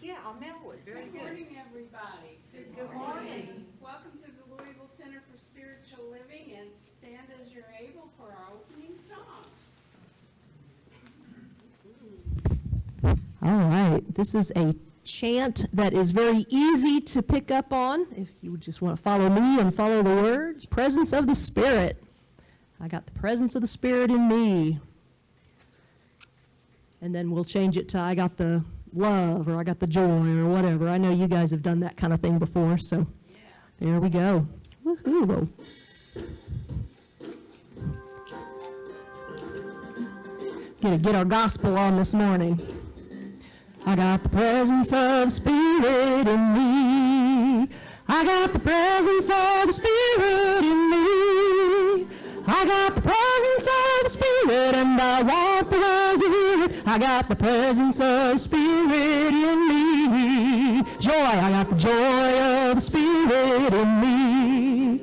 Yeah, I'll mail it. Very Good good. morning, everybody. Good morning. Welcome to the Louisville Center for Spiritual Living, and stand as you're able for our opening song. All right, this is a chant that is very easy to pick up on if you just want to follow me and follow the words. Presence of the Spirit. I got the presence of the Spirit in me. And then we'll change it to I got the love or I got the joy or whatever. I know you guys have done that kind of thing before, so there we go. Woohoo! Gonna get our gospel on this morning. I got the presence of the Spirit in me. I got the presence of the Spirit in me. I got the presence of the Spirit and I want the world to hear it. I got the presence of the Spirit in me. Joy, I got the joy of the Spirit in me.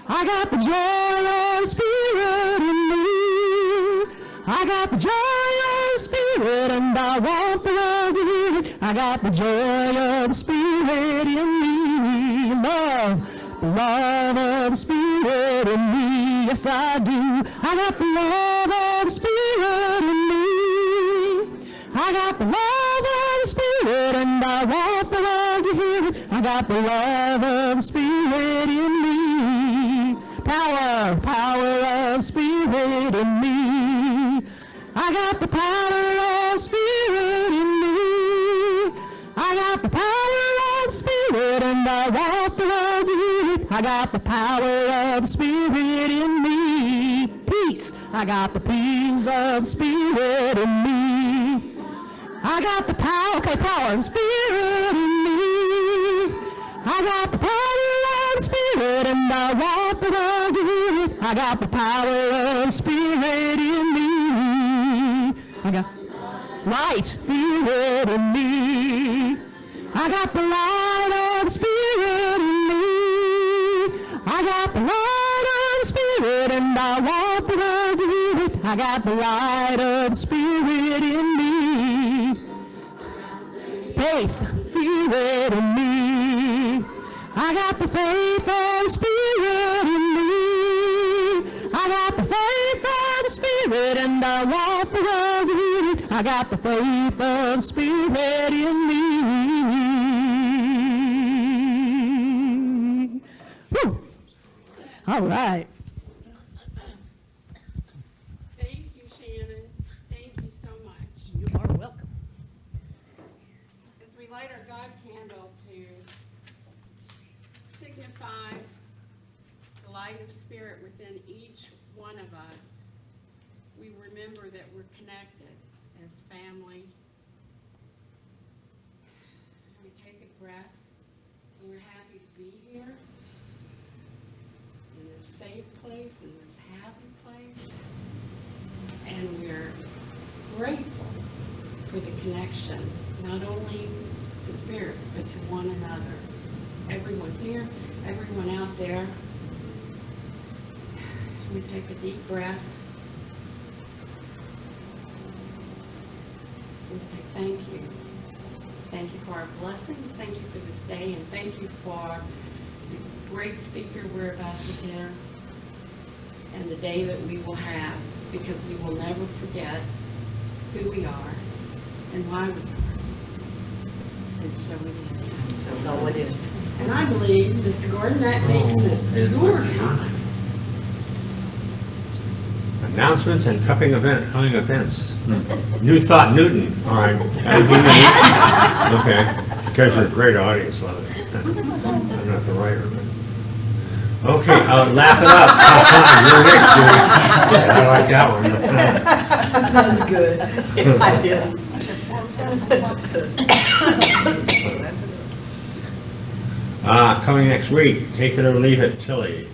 I got the joy of the Spirit in me. I got the joy of the Spirit and I want the world to hear it. I got the joy of the Spirit in me. Love, the love of the Spirit in me. Yes, I do. I got the love of the Spirit in me. I got the love of the Spirit and I want the world to hear it. I got the love of the Spirit in me. Power, power of Spirit in me. I got the power of Spirit in me. I got the power of Spirit and I want the world to hear it. I got the power of the Spirit in me. Peace. I got the peace of the Spirit in me. I got the power, power of the Spirit in me. I got the power of the Spirit and I want the world to hear it. I got the power of the Spirit in me. I got light, Spirit in me. I got the light of the Spirit in me. I got the light of the Spirit and I want the world to hear it. I got the light of the Spirit in me. Faith, Spirit in me. I got the faith of the Spirit in me. I got the faith of the Spirit and I want the world to hear it. I got the faith of the Spirit in me. Woo. All right. Thank you, Shannon. Thank you so much. You are welcome. As we light our God candle to signify the light of Spirit within each one of us, we remember that we're connected as family. We take a breath, and we're happy to be here in this safe place, in this happy place, and we're grateful for the connection, not only to Spirit, but to one another. Everyone here, everyone out there. We take a deep breath and say thank you. Thank you for our blessings. Thank you for this day, and thank you for the great speaker we're about to hear and the day that we will have, because we will never forget who we are and why we are. And so it is. So it is. And I believe, Mr. Gordon, that makes it your time. Announcements and coming events. New Thought Newton. All right. Okay. You guys are a great audience, love it. I'm not the writer, but. Okay, laugh it up. You're next, Julie. I like that one. That's good. Coming next week, take it or leave it, Tilly.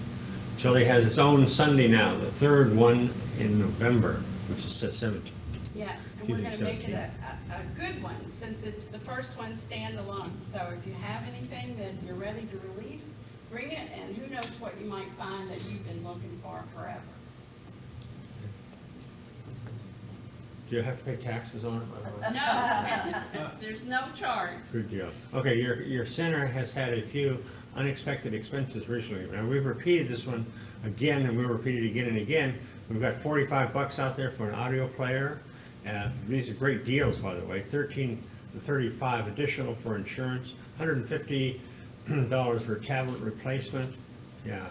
Tilly has its own Sunday now, the third one in November, which is the 17th. Yes, and we're going to make it a good one, since it's the first one standalone. So if you have anything that you're ready to release, bring it, and who knows what you might find that you've been looking for forever. Do you have to pay taxes on it, by the way? No, there's no charge. Good deal. Okay, your center has had a few unexpected expenses recently. Now, we've repeated this one again, and we'll repeat it again and again. We've got $45 out there for an audio player. These are great deals, by the way. $13 to $35 additional for insurance. $150 for tablet replacement. Yeah.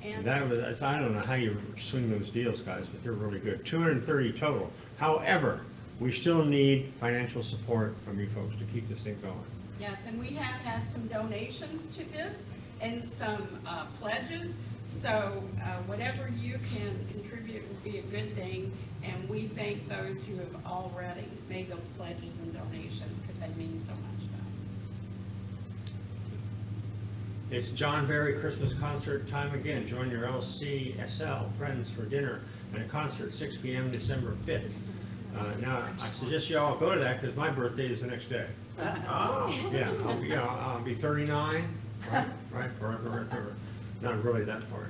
And That was, I don't know how you swing those deals, guys, but they're really good. $230 total. However, we still need financial support from you folks to keep this thing going. yes, and we have had some donations to this and some pledges. So whatever you can contribute would be a good thing. And we thank those who have already made those pledges and donations because they mean so much to us. It's John Berry Christmas concert time again. Join your LCSL friends for dinner and a concert 6 p.m. December 5th. Now, I suggest you all go to that because my birthday is the next day. Yeah, I'll be 39, right, forever. Not really that far,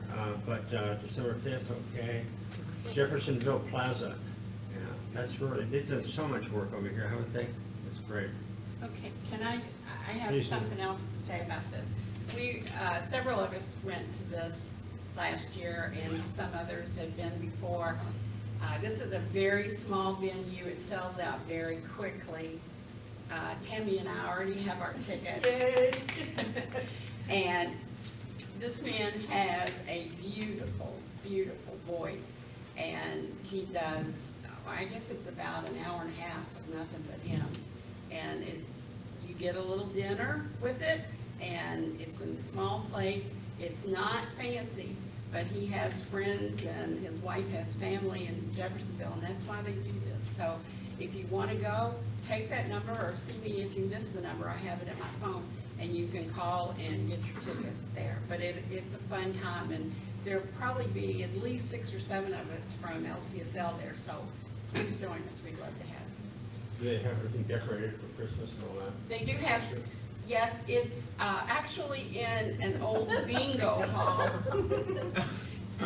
but December 5th, okay. Jeffersonville Plaza, yeah, that's really, they've done so much work over here, haven't they? That's great. Okay, can I have Please do. something else to say about this. We, several of us went to this last year and some others have been before. This is a very small venue. It sells out very quickly. Tammy and I already have our tickets. And this man has a beautiful, beautiful voice. And he does, I guess it's about an hour and a half of nothing but him. And it's, you get a little dinner with it, and it's in a small place. It's not fancy, but he has friends and his wife has family in Jeffersonville, and that's why they do this. So if you want to go, take that number or see me if you miss the number. I have it in my phone, and you can call and get your tickets there. But it's a fun time, and there'll probably be at least 6 or 7 of us from LCSL there, so please join us. We'd love to have you. Do they have everything decorated for Christmas and all that? They do have, yes, it's actually in an old bingo hall.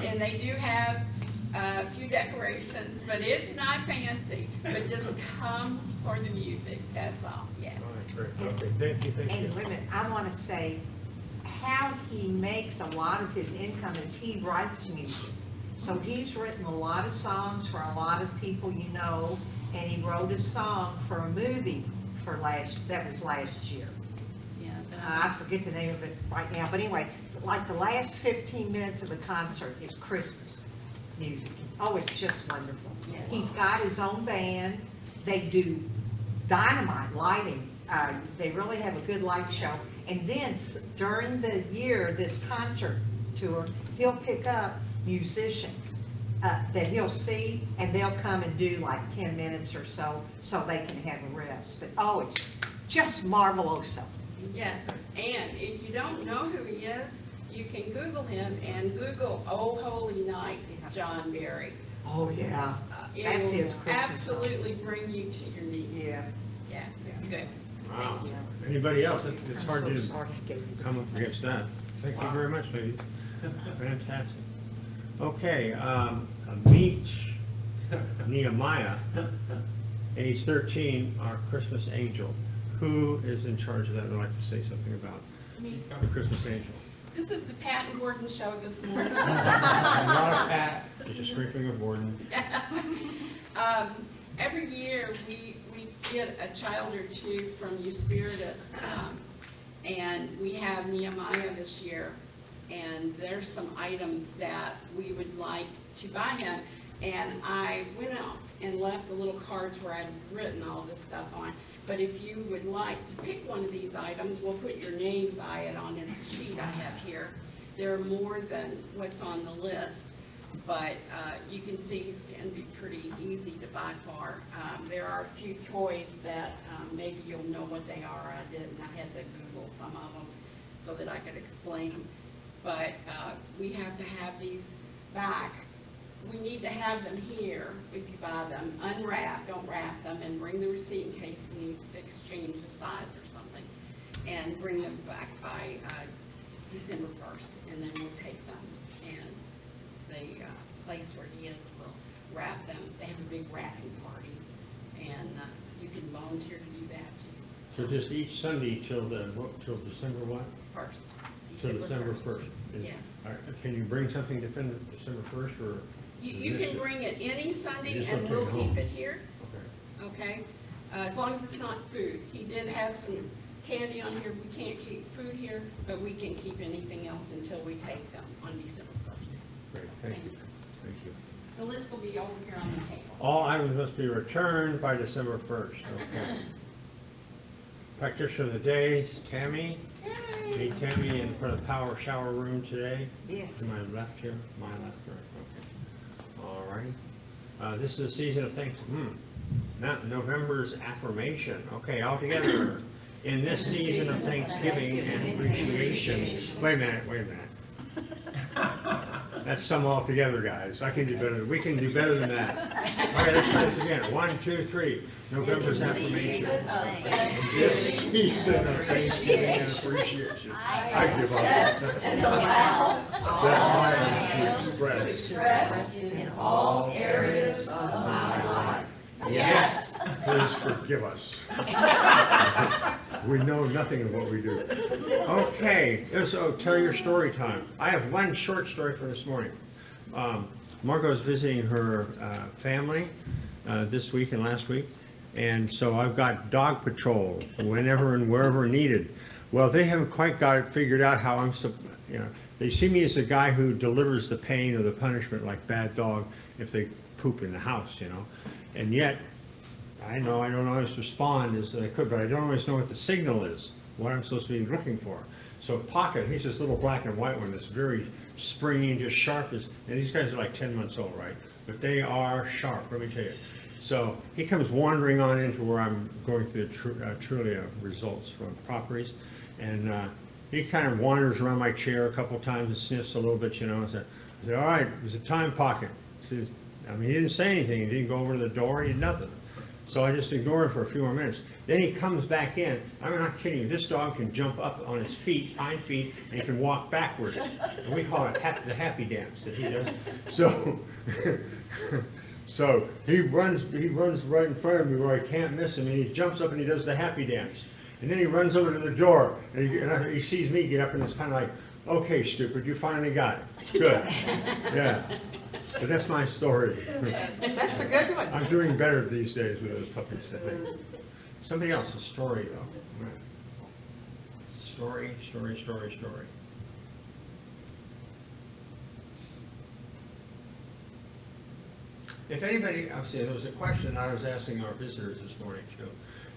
And they do have a few decorations, but it's not fancy. But just come for the music, that's all, yeah. All right, great. Okay, thank you. And wait a minute, I want to say, how he makes a lot of his income is he writes music. So he's written a lot of songs for a lot of people you know, and he wrote a song for a movie for that was last year. Yeah, but I forget the name of it right now, but anyway, like the last 15 minutes of the concert is Christmas music. Oh, it's just wonderful. Yeah. He's got his own band. They do dynamite lighting. They really have a good light show. And then during the year, this concert tour, he'll pick up musicians that he'll see, and they'll come and do like 10 minutes or so they can have a rest. But oh, it's just marvelous. yes, and if you don't know who he is, you can Google him and Google "Oh Holy Night" John Berry. Oh, yeah. It That's will his Christmas absolutely bring you to your knees. Yeah. Yeah, it's good. Wow. Thank you. Anybody else? It's I'm hard so to sorry I gave you the- come up against that. Thank you very much, ladies. Fantastic. Okay, meet Nehemiah, age 13, our Christmas angel. Who is in charge of that? I'd like to say something about Me. the Christmas angel. This is the Pat and Gordon show this morning. Not a pat, just a sprinkling of Gordon. Every year, we get a child or two from Euspiritus, and we have Nehemiah this year, and there's some items that we would like to buy him, and I went out and left the little cards where I'd written all this stuff on, but if you would like to pick one of these items, we'll put your name by it on this sheet I have here. There are more than what's on the list, but you can see it can be pretty easy to buy for. There are a few toys that maybe you'll know what they are. I didn't. I had to Google some of them so that I could explain them. But we have to have these back. We need to have them here if you buy them. Unwrap, don't wrap them, and bring the receipt in case we need to exchange the size or something. And bring them back by December 1st, and then we'll take them. And the place where he is will wrap them. They have a big wrapping party and you can volunteer to do that too. So just each Sunday till December what? First. Till December 1st? Yeah. Can you bring something to December 1st, or? You can bring it any Sunday Just and don't we'll take it keep home. it here, Okay. okay? As long as it's not food. He did have some candy on here. We can't keep food here, but we can keep anything else until we take them on December 1st. Great, thank you. Thank you. The list will be over here on the table. All items must be returned by December 1st, okay. Practitioner of the day, Tammy. Yay! Meet Tammy in front of the power shower room today. Yes. To my left here, my left, right, okay. All right. This is the season of November's affirmation. Okay, all together. In this season of Thanksgiving and appreciation. Wait a minute. That's some all together, guys. I can do better. We can do better than that. Okay, let's try this again. 1, 2, 3. November's affirmation. This season of Thanksgiving and appreciation. I give up. That I am to express in all areas of my life. Yes. Please forgive us. We know nothing of what we do. Okay, so tell your story time. I have one short story for this morning. Margot's visiting her family this week and last week, and so I've got dog patrol whenever and wherever needed. Well, they haven't quite got it figured out how I'm, they see me as a guy who delivers the pain or the punishment like bad dog if they poop in the house, and yet I know I don't always respond as I could, but I don't always know what the signal is, what I'm supposed to be looking for. So Pocket, he's this little black and white one that's very springy, just sharp as, and these guys are like 10 months old, right? But they are sharp, let me tell you. So he comes wandering on into where I'm going through the Trulia results from properties, and he kind of wanders around my chair a couple times and sniffs a little bit, I said, all right, is it time, Pocket? He didn't say anything, he didn't go over to the door, he did nothing. So I just ignored him for a few more minutes. Then he comes back in. I'm not kidding you. This dog can jump up on his feet, hind feet, and he can walk backwards. And we call it the happy dance that he does. So he runs right in front of me where I can't miss him, and he jumps up and he does the happy dance. And then he runs over to the door, and he sees me get up, and it's kind of like, okay, stupid, you finally got it. Good. Yeah. But that's my story. That's a good one. I'm doing better these days with those puppies, I think. Somebody else's story, though. Story. If anybody, there was a question I was asking our visitors this morning too,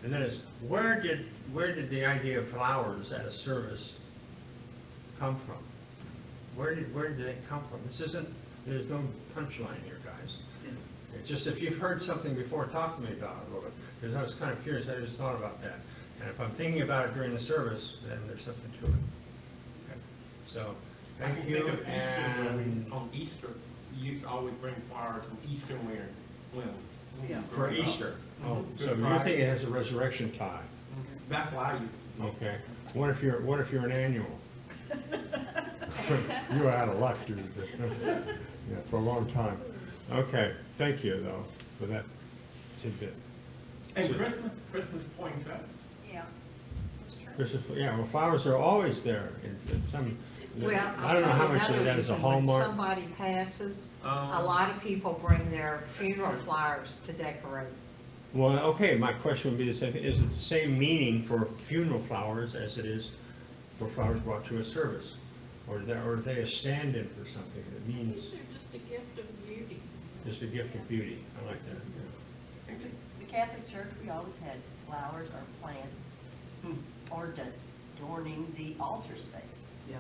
and that is, where did the idea of flowers at a service come from? Where did they come from? There's no punchline here, guys. It's just if you've heard something before, talk to me about it a little bit, because I was kind of curious. I just thought about that, and if I'm thinking about it during the service, then there's something to it. Okay. So, thank you. And on Easter, you used to always bring flowers from Easter when for Easter. Oh, so you think it has a resurrection tie? That's why I used. Okay. What if you're an annual? You're out of luck, dude. Yeah, for a long time. Okay, thank you though for that tidbit. And Christmas points up. Yeah, well, flowers are always there in some. Well, I don't know how much of that is a hallmark. When somebody passes, a Um, lot of people bring their funeral flowers to decorate. Well, okay, my question would be the same. Is it the same meaning for funeral flowers as it is for flowers brought to a service? Or are they a stand-in for something that means These are just a gift of beauty. just a gift of beauty? I like that. The Catholic Church, we always had flowers or plants or adorning the altar space. Yeah.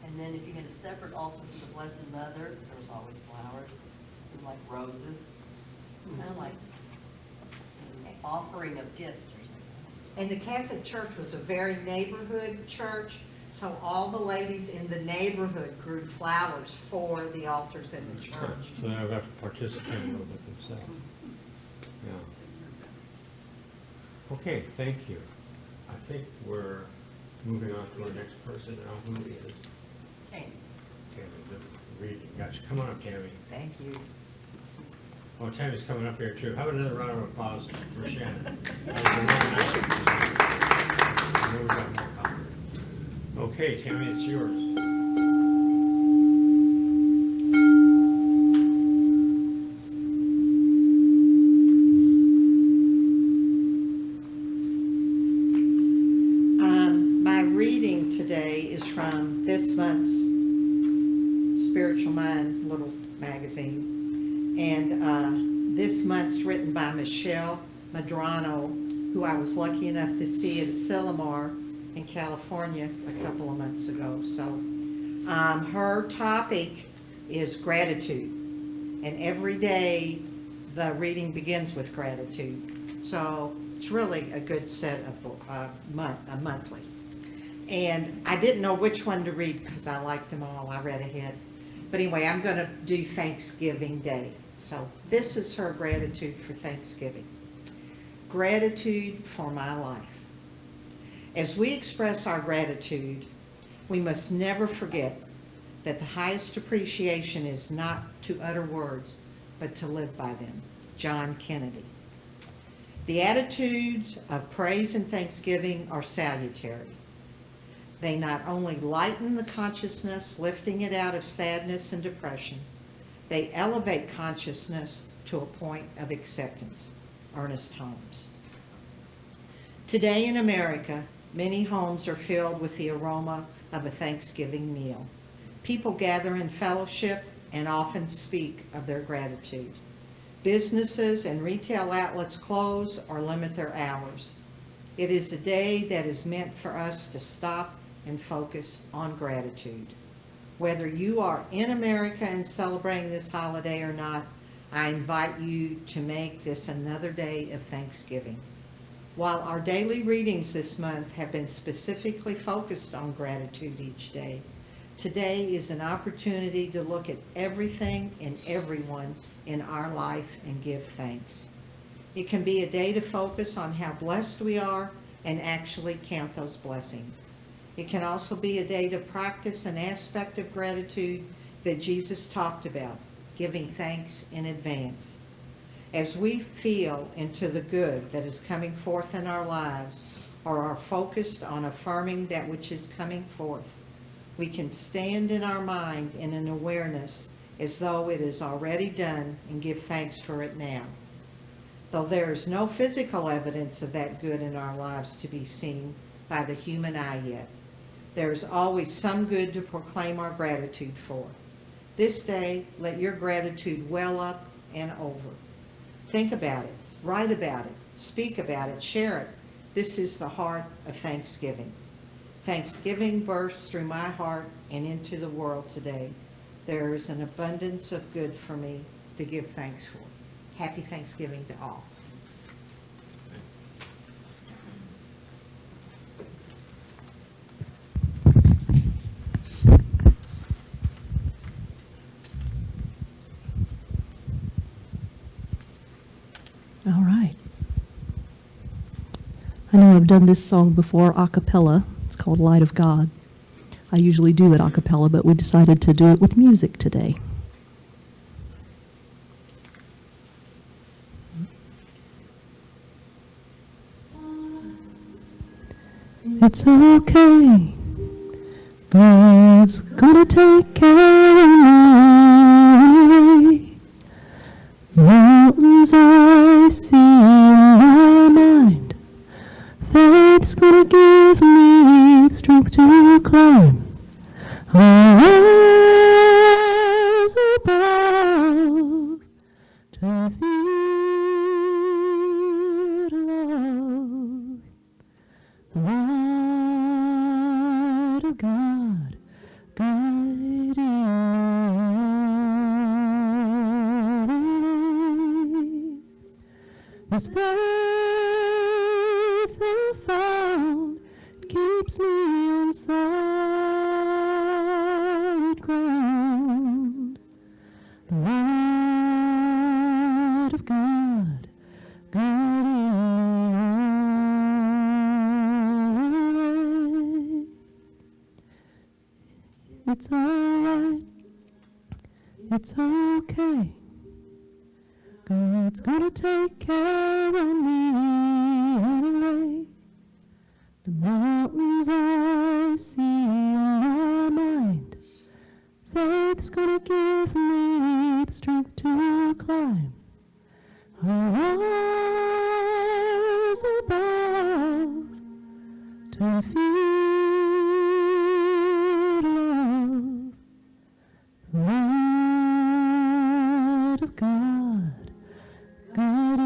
And then if you had a separate altar for the Blessed Mother, there was always flowers, some like roses, kind of like an offering of gifts or something. And the Catholic Church was a very neighborhood church, so all the ladies in the neighborhood grew flowers for the altars in the church. So they have to participate a little bit themselves. Yeah. Okay, thank you. I think we're moving on to our next person now. Who is Tammy. Tammy? The reading. Gotcha. Come on up, Tammy. Thank you. Oh, Tammy's coming up here too. Have another round of applause for Shannon. That was really nice. I know we got more coming. Okay, Tammy, it's yours. My reading today is from this month's Spiritual Mind little magazine. And this month's written by Michelle Madrano, who I was lucky enough to see at Asilomar in California a couple of months ago. So her topic is gratitude. And every day the reading begins with gratitude. So it's really a good set of monthly. And I didn't know which one to read because I liked them all. I read ahead. But anyway, I'm going to do Thanksgiving Day. So this is her gratitude for Thanksgiving. Gratitude for my life. As we express our gratitude, we must never forget that the highest appreciation is not to utter words, but to live by them. John Kennedy. The attitudes of praise and thanksgiving are salutary. They not only lighten the consciousness, lifting it out of sadness and depression, they elevate consciousness to a point of acceptance. Ernest Holmes. Today in America, many homes are filled with the aroma of a Thanksgiving meal. People gather in fellowship and often speak of their gratitude. Businesses and retail outlets close or limit their hours. It is a day that is meant for us to stop and focus on gratitude. Whether you are in America and celebrating this holiday or not, I invite you to make this another day of Thanksgiving. While our daily readings this month have been specifically focused on gratitude each day, today is an opportunity to look at everything and everyone in our life and give thanks. It can be a day to focus on how blessed we are and actually count those blessings. It can also be a day to practice an aspect of gratitude that Jesus talked about, giving thanks in advance. As we feel into the good that is coming forth in our lives, or are focused on affirming that which is coming forth, we can stand in our mind in an awareness as though it is already done and give thanks for it now. Though there is no physical evidence of that good in our lives to be seen by the human eye yet, there is always some good to proclaim our gratitude for. This day, let your gratitude well up and over. Think about it, write about it, speak about it, share it. This is the heart of Thanksgiving. Thanksgiving bursts through my heart and into the world today. There is an abundance of good for me to give thanks for. Happy Thanksgiving to all. All right. I know I've done this song before a cappella. It's called Light of God. I usually do it a cappella, but we decided to do it with music today. It's okay, God's gonna take care of me. Mountains I see in my mind, faith's gonna give me the strength to climb. Eyes above to feel love, the light of God guiding me. This faith I found keeps me on solid ground. The light of God guiding me. It's all right. It's okay. God's gonna take care of me anyway. The mountains I see in my mind, faith's gonna give me the strength to climb. I'll rise above to feel love, the light of God guiding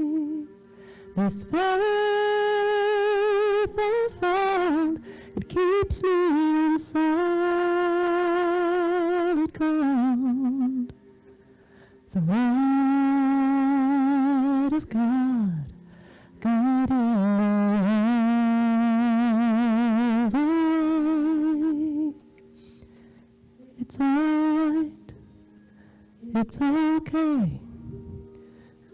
me. This faith I found, it keeps me on solid ground. The light of God guiding all the way. It's alright, it's okay,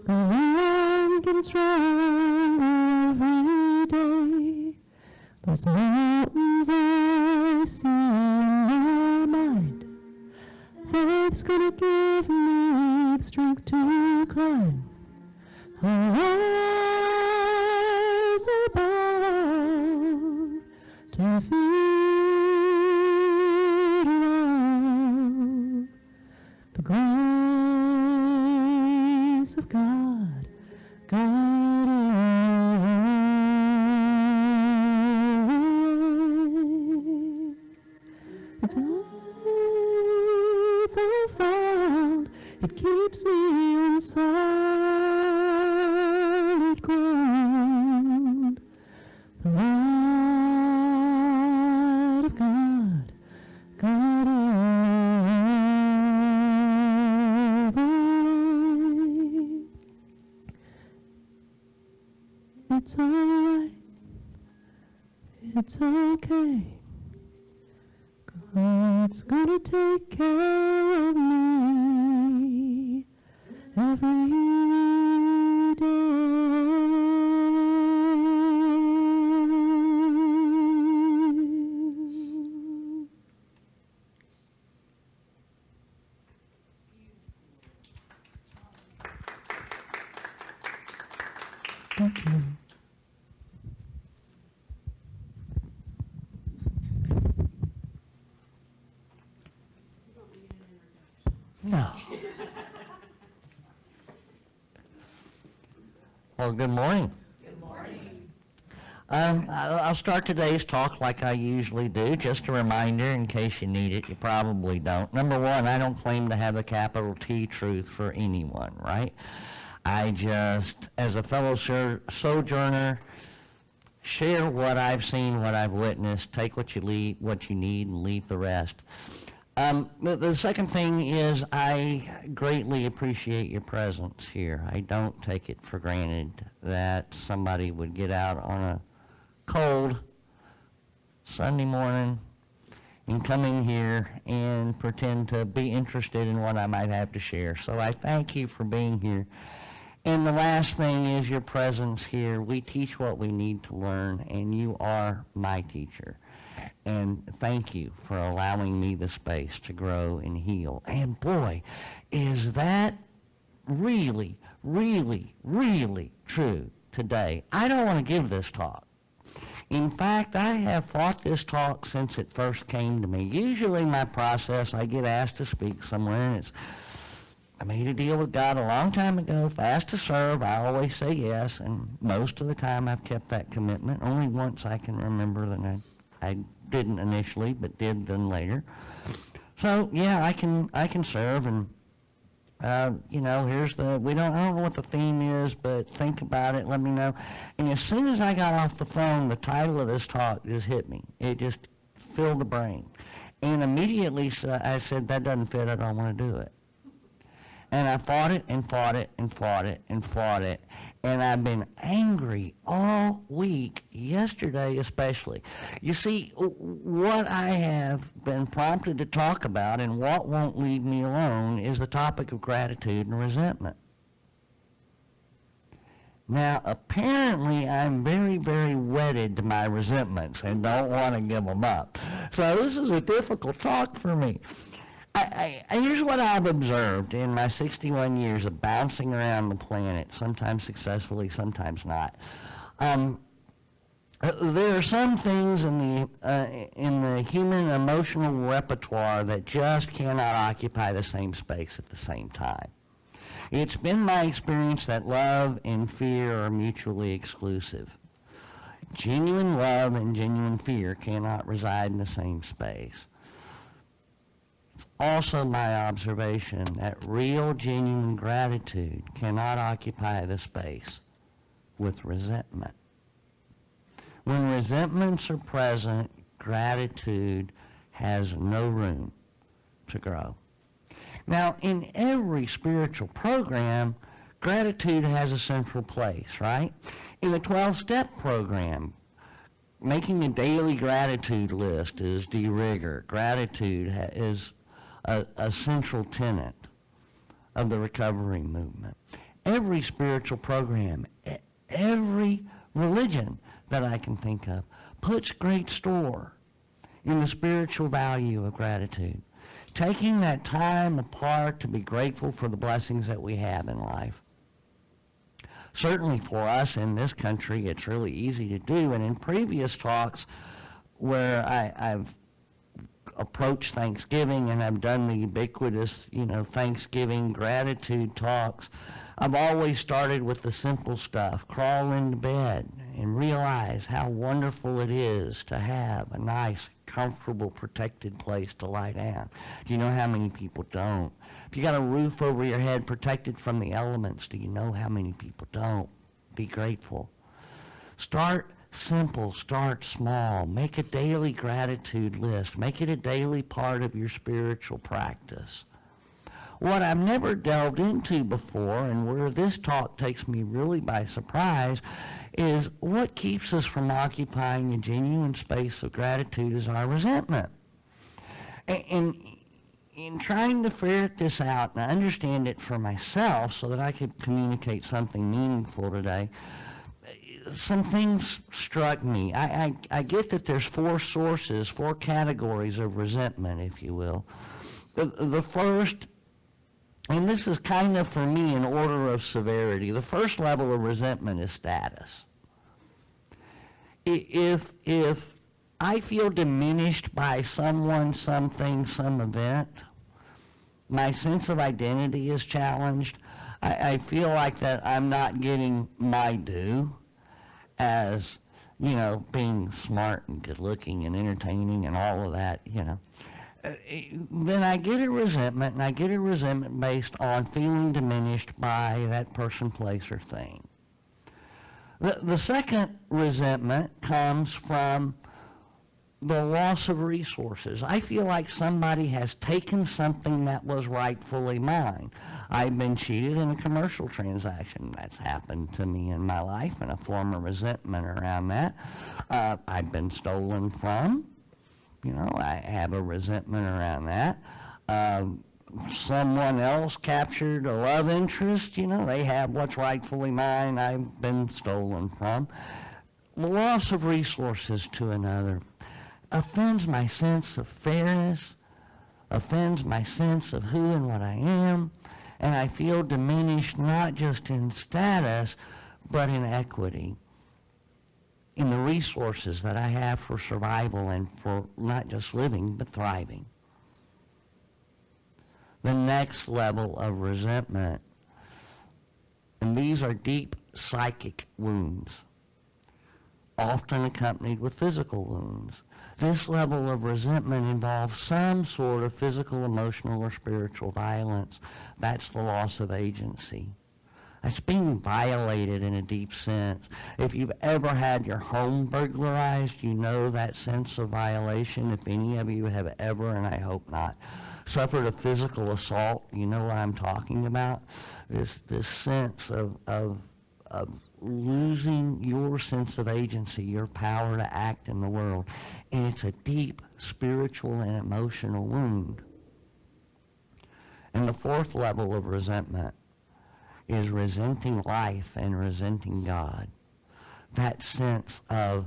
'cause I'm getting stronger every day. Those mountains I see in my mind, faith's gonna give me the strength to climb. I'll rise above to feel love, the grace of God guiding me. It's life I found, it keeps me on solid ground. The light of God guiding all the way. It's alright, it's okay. God's gonna take care of me every day. Thank you. No. Well, good morning. Good morning. I'll start today's talk like I usually do, just a reminder in case you need it. You probably don't. Number one, I don't claim to have the capital T truth for anyone, right? I just, as a fellow sojourner, share what I've seen, what I've witnessed, take what you need, and leave the rest. The second thing is I greatly appreciate your presence here. I don't take it for granted that somebody would get out on a cold Sunday morning and come in here and pretend to be interested in what I might have to share. So I thank you for being here. And the last thing is your presence here. We teach what we need to learn, and you are my teacher. And thank you for allowing me the space to grow and heal. And boy, is that really, really, really true today. I don't want to give this talk. In fact, I have fought this talk since it first came to me. Usually my process, I get asked to speak somewhere, and it's, I made a deal with God a long time ago, fast to serve, I always say yes, and most of the time I've kept that commitment. Only once I can remember that I didn't initially, but did then later. So yeah, I can serve, and you know, here's the, I don't know what the theme is, but think about it, let me know. And as soon as I got off the phone, the title of this talk just hit me. It just filled the brain. And immediately I said, that doesn't fit, I don't want to do it. And I fought it and fought it and fought it and fought it. And I've been angry all week, yesterday especially. You see, what I have been prompted to talk about and what won't leave me alone is the topic of gratitude and resentment. Now, apparently, I'm very, very wedded to my resentments and don't want to give them up. So this is a difficult talk for me. Here's what I've observed in my 61 years of bouncing around the planet, sometimes successfully, sometimes not. There are some things in the human emotional repertoire that just cannot occupy the same space at the same time. It's been my experience that love and fear are mutually exclusive. Genuine love and genuine fear cannot reside in the same space. It's also my observation that real, genuine gratitude cannot occupy the space with resentment. When resentments are present, gratitude has no room to grow. Now, in every spiritual program, gratitude has a central place, right? In the 12-step program, making a daily gratitude list is de rigueur. Gratitude is a central tenet of the recovery movement. Every spiritual program, every religion that I can think of, puts great store in the spiritual value of gratitude. Taking that time apart to be grateful for the blessings that we have in life. Certainly for us in this country, it's really easy to do. And in previous talks where I've approached Thanksgiving and I've done the ubiquitous, Thanksgiving gratitude talks, I've always started with the simple stuff. Crawl into bed and realize how wonderful it is to have a nice, comfortable, protected place to lie down. Do you know how many people don't? If you got a roof over your head protected from the elements, do you know how many people don't? Be grateful. Start simple, start small. Make a daily gratitude list. Make it a daily part of your spiritual practice. What I've never delved into before, and where this talk takes me really by surprise, is what keeps us from occupying a genuine space of gratitude is our resentment. And in trying to ferret this out and understand it for myself so that I could communicate something meaningful today, some things struck me. I get that there's four sources, four categories of resentment, if you will. The first, and this is kind of for me in order of severity, the first level of resentment is status. If I feel diminished by someone, something, some event, my sense of identity is challenged. I feel like that I'm not getting my due as, being smart and good looking and entertaining and all of that, then I get a resentment, and I get a resentment based on feeling diminished by that person, place, or thing. The second resentment comes from the loss of resources. I feel like somebody has taken something that was rightfully mine. I've been cheated in a commercial transaction. That's happened to me in my life, and a form of resentment around that. I've been stolen from. I have a resentment around that. Someone else captured a love interest, they have what's rightfully mine, I've been stolen from. The loss of resources to another offends my sense of fairness, offends my sense of who and what I am, and I feel diminished not just in status, but in equity, in the resources that I have for survival and for not just living, but thriving. The next level of resentment, and these are deep psychic wounds, often accompanied with physical wounds. This level of resentment involves some sort of physical, emotional, or spiritual violence. That's the loss of agency. That's being violated in a deep sense. If you've ever had your home burglarized, you know that sense of violation. If any of you have ever, and I hope not, suffered a physical assault, you know what I'm talking about. This sense of losing your sense of agency, your power to act in the world. And it's a deep spiritual and emotional wound. And the fourth level of resentment is resenting life and resenting God. That sense of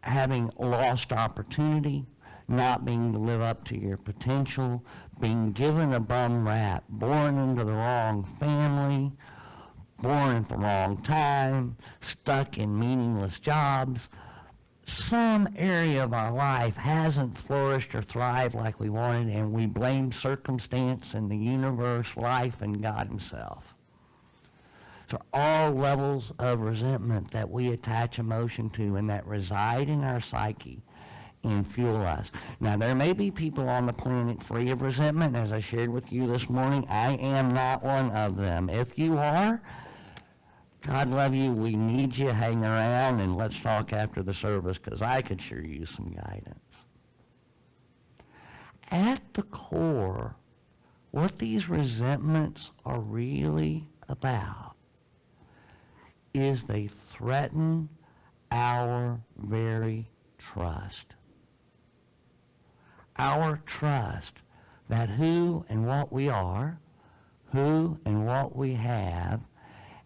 having lost opportunity, not being to live up to your potential, being given a bum rap, born into the wrong family, born at the wrong time, stuck in meaningless jobs. Some area of our life hasn't flourished or thrived like we wanted, and we blame circumstance and the universe, life, and God himself. So all levels of resentment that we attach emotion to and that reside in our psyche and fuel us. Now, there may be people on the planet free of resentment. As I shared with you this morning, I am not one of them. If you are, God love you, we need you, hang around, and let's talk after the service, because I could sure use some guidance. At the core, what these resentments are really about is they threaten our very trust. Our trust that who and what we are, who and what we have,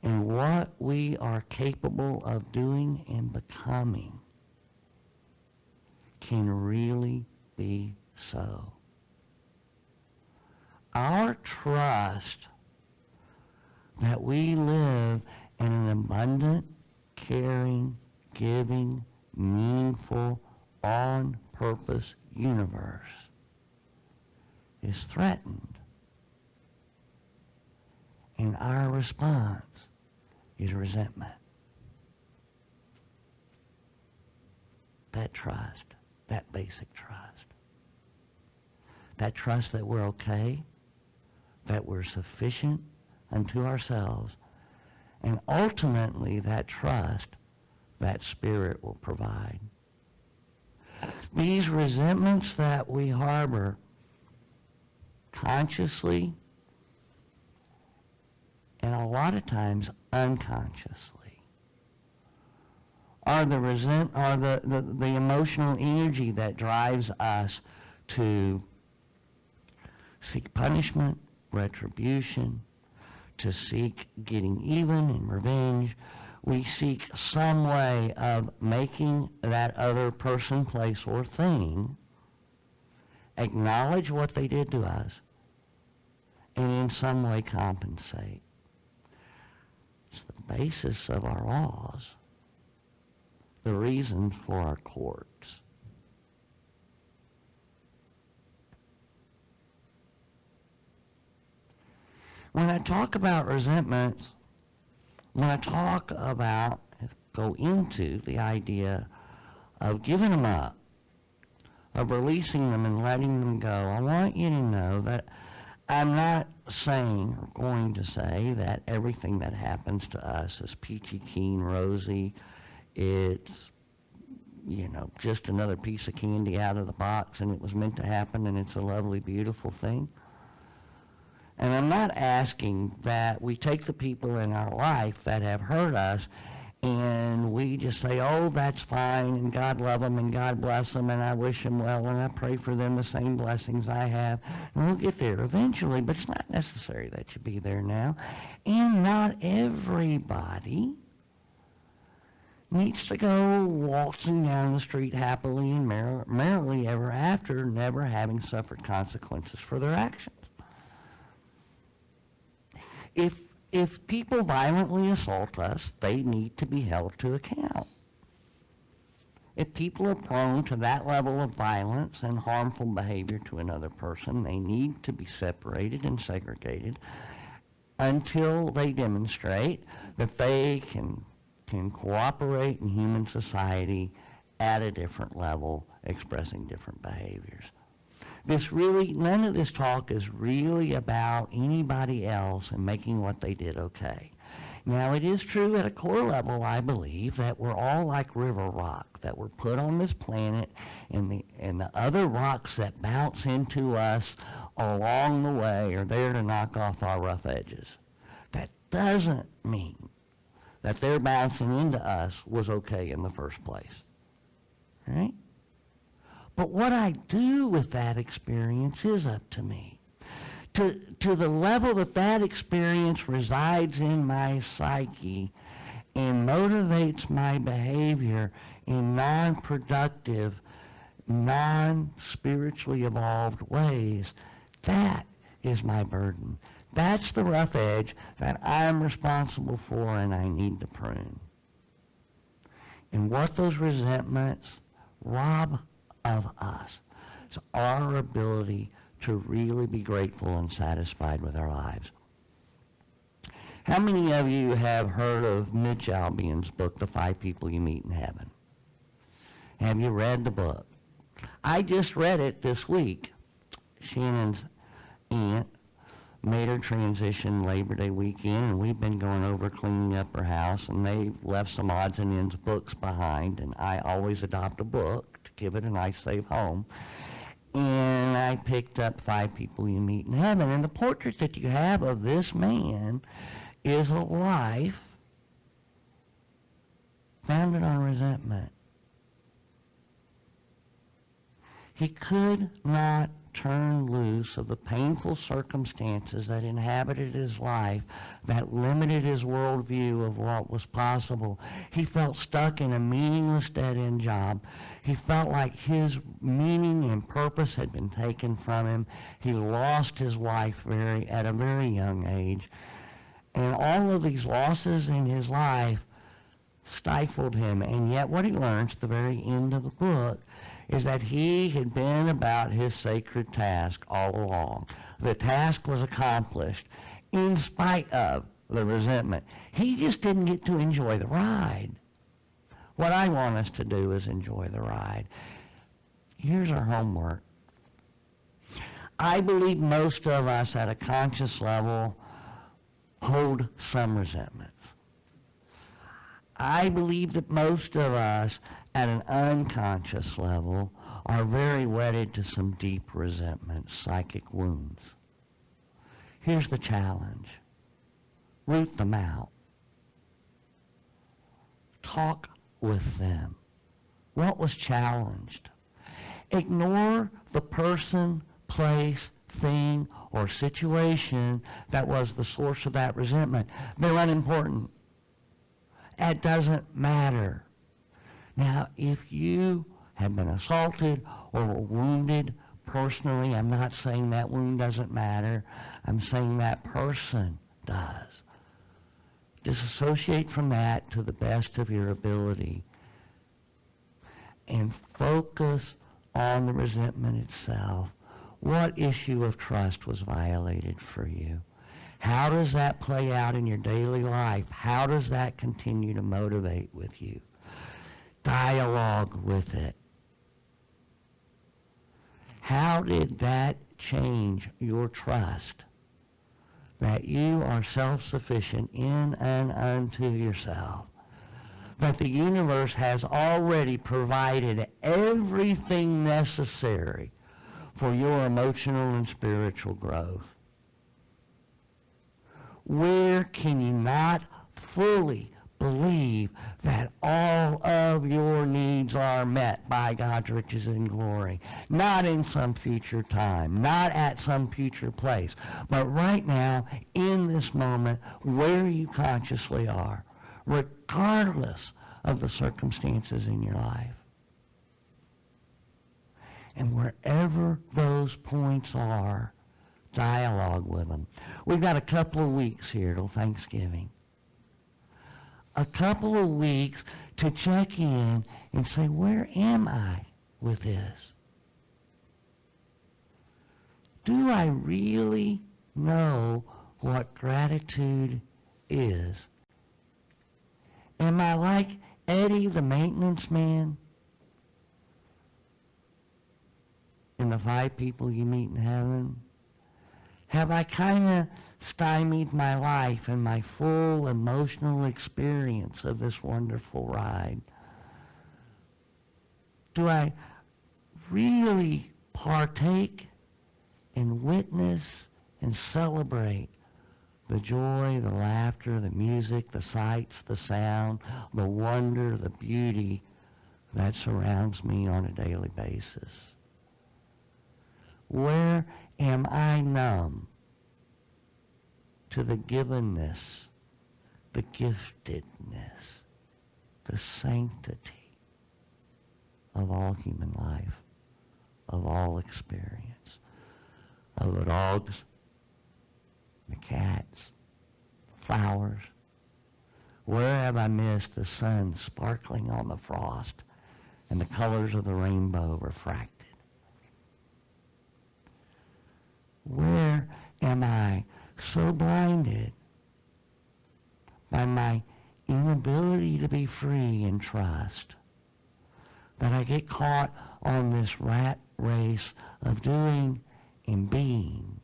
and what we are capable of doing and becoming can really be so. Our trust that we live in an abundant, caring, giving, meaningful, on-purpose universe is threatened. And our response is resentment. That trust, that basic trust. That trust that we're okay, that we're sufficient unto ourselves, and ultimately that trust, that Spirit will provide. These resentments that we harbor consciously and a lot of times unconsciously are the emotional energy that drives us to seek punishment, retribution, to seek getting even and revenge. We seek some way of making that other person, place, or thing acknowledge what they did to us and in some way compensate. It's the basis of our laws, the reason for our courts. When I talk about resentments, when I talk about, go into the idea of giving them up, of releasing them and letting them go, I want you to know that I'm not saying or going to say that everything that happens to us is peachy keen, rosy. It's, just another piece of candy out of the box and it was meant to happen and it's a lovely, beautiful thing. And I'm not asking that we take the people in our life that have hurt us and we just say, oh, that's fine, and God love them, and God bless them, and I wish them well, and I pray for them the same blessings I have. And we'll get there eventually, but it's not necessary that you be there now. And not everybody needs to go waltzing down the street happily and merrily ever after, never having suffered consequences for their actions. If people violently assault us, they need to be held to account. If people are prone to that level of violence and harmful behavior to another person, they need to be separated and segregated until they demonstrate that they can cooperate in human society at a different level, expressing different behaviors. None of this talk is really about anybody else and making what they did okay. Now, it is true at a core level, I believe, that we're all like river rock, that we're put on this planet, and the other rocks that bounce into us along the way are there to knock off our rough edges. That doesn't mean that their bouncing into us was okay in the first place. Right? But what I do with that experience is up to me. To the level that experience resides in my psyche and motivates my behavior in non-productive, non-spiritually evolved ways. That is my burden. That's the rough edge that I'm responsible for and I need to prune. And what those resentments rob of us is our ability to really be grateful and satisfied with our lives. How many of you have heard of Mitch Albion's book, The 5 People You Meet in Heaven? Have you read the book? I just read it this week. Shannon's aunt made her transition Labor Day weekend, and we've been going over cleaning up her house, and they left some odds and ends books behind, and I always adopt a book to give it a nice safe home. And I picked up 5 People You Meet in Heaven, and the portrait that you have of this man is a life founded on resentment. He could not turn loose of the painful circumstances that inhabited his life, that limited his worldview of what was possible. He felt stuck in a meaningless dead-end job. He felt like his meaning and purpose had been taken from him. He lost his wife at a very young age. And all of these losses in his life stifled him. And yet what he learns at the very end of the book is that he had been about his sacred task all along. The task was accomplished in spite of the resentment. He just didn't get to enjoy the ride. What I want us to do is enjoy the ride. Here's our homework. I believe most of us at a conscious level hold some resentments. I believe that most of us at an unconscious level are very wedded to some deep resentment, psychic wounds. Here's the challenge. Root them out. Talk with them. What was challenged? Ignore the person, place, thing, or situation that was the source of that resentment. They're unimportant. It doesn't matter. Now, if you have been assaulted or were wounded personally, I'm not saying that wound doesn't matter. I'm saying that person does. Disassociate from that to the best of your ability and focus on the resentment itself. What issue of trust was violated for you? How does that play out in your daily life? How does that continue to motivate with you? Dialogue with it. How did that change your trust that you are self-sufficient in and unto yourself? That the universe has already provided everything necessary for your emotional and spiritual growth? Where can you not fully believe that all of your needs are met by God's riches and glory? Not in some future time, not at some future place, but right now, in this moment, where you consciously are, regardless of the circumstances in your life. And wherever those points are, dialogue with them. We've got a couple of weeks here till Thanksgiving. A couple of weeks to check in and say, where am I with this? Do I really know what gratitude is? Am I like Eddie the maintenance man in the 5 People You Meet in Heaven? Have I kind of stymied my life and my full emotional experience of this wonderful ride? Do I really partake and witness and celebrate the joy, the laughter, the music, the sights, the sound, the wonder, the beauty that surrounds me on a daily basis? Where am I numb to the givenness, the giftedness, the sanctity of all human life? of all experience, of the dogs, the cats, flowers. Where have I missed the sun sparkling on the frost and the colors of the rainbow refracted? Where am I so blinded by my inability to be free and trust that I get caught on this rat race of doing and being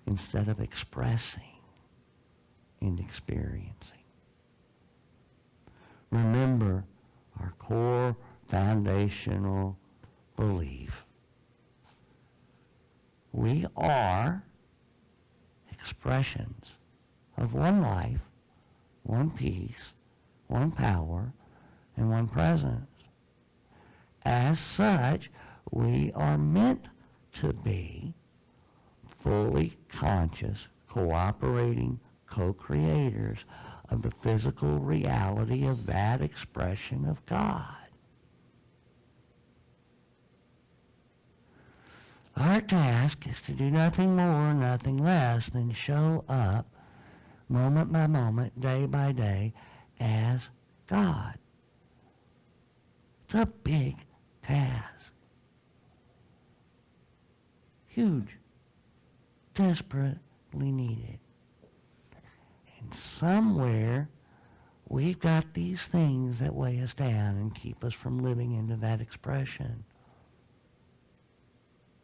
instead of expressing and experiencing? Remember our core foundational belief. We are expressions of one life, one peace, one power, and one presence. As such, we are meant to be fully conscious, cooperating co-creators of the physical reality of that expression of God. Our task is to do nothing more, nothing less than show up moment by moment, day by day, as God. It's a big task. Huge. Desperately needed. And somewhere, we've got these things that weigh us down and keep us from living into that expression.